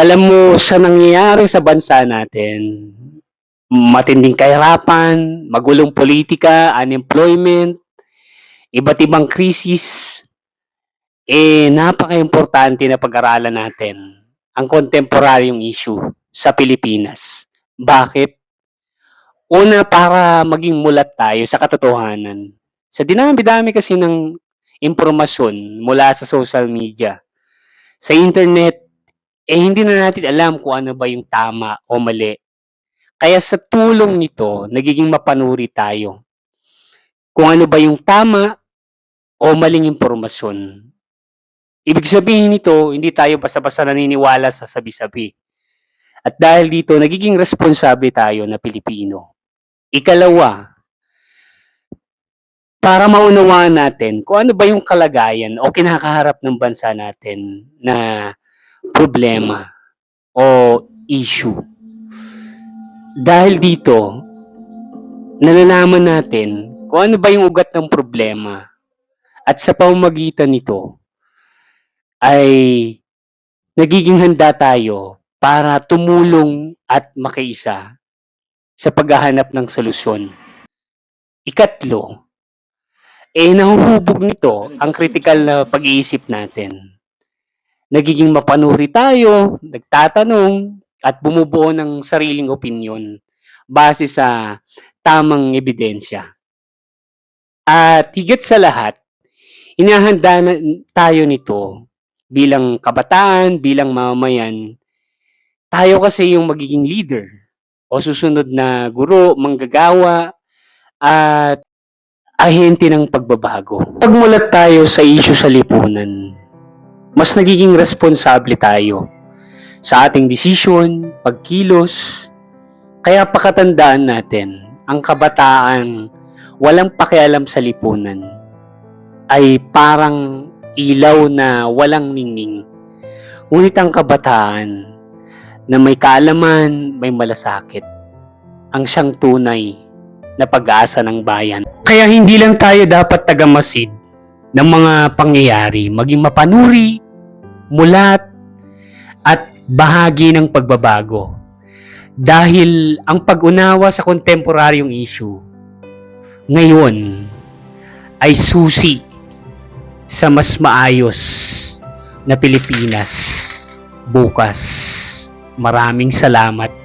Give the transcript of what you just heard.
Alam mo sa nangyayari sa bansa natin, matinding kahirapan, magulong politika, unemployment, iba't ibang krisis, napakaimportante na pag-aralan natin ang kontemporaryong issue sa Pilipinas. Bakit? Una, para maging mulat tayo sa katotohanan. Sa dinami-dami kasi ng impormasyon mula sa social media, sa internet, hindi na natin alam kung ano ba yung tama o mali. Kaya sa tulong nito, nagiging mapanuri tayo kung ano ba yung tama o maling impormasyon. Ibig sabihin nito, hindi tayo basta-basta naniniwala sa sabi-sabi. At dahil dito, nagiging responsable tayo na Pilipino. Ikalawa, para maunawaan natin kung ano ba yung kalagayan o kinakaharap ng bansa natin na problema o issue. Dahil dito, nalalaman natin kung ano ba yung ugat ng problema at sa pamamagitan nito ay nagiging handa tayo para tumulong at makiisa sa paghahanap ng solusyon. Ikatlo, nahuhubog nito ang kritikal na pag-iisip natin. Nagiging mapanuri tayo, nagtatanong, at bumubuo ng sariling opinyon base sa tamang ebidensya. At higit sa lahat, inahanda na tayo nito bilang kabataan, bilang mamamayan. Tayo kasi yung magiging leader o susunod na guro, manggagawa, at ahente ng pagbabago. Pagmulat tayo sa issue sa lipunan, mas nagiging responsable tayo sa ating desisyon, pagkilos. Kaya pakatandaan natin, ang kabataan walang pakialam sa lipunan ay parang ilaw na walang ningning. Ngunit ang kabataan na may kaalaman, may malasakit, ang siyang tunay na pag-asa ng bayan. Kaya hindi lang tayo dapat tagamasid ng mga pangyayari, maging mapanuri, mulat, at bahagi ng pagbabago. Dahil ang pag-unawa sa kontemporaryong issue ngayon ay susi sa mas maayos na Pilipinas bukas. Maraming salamat.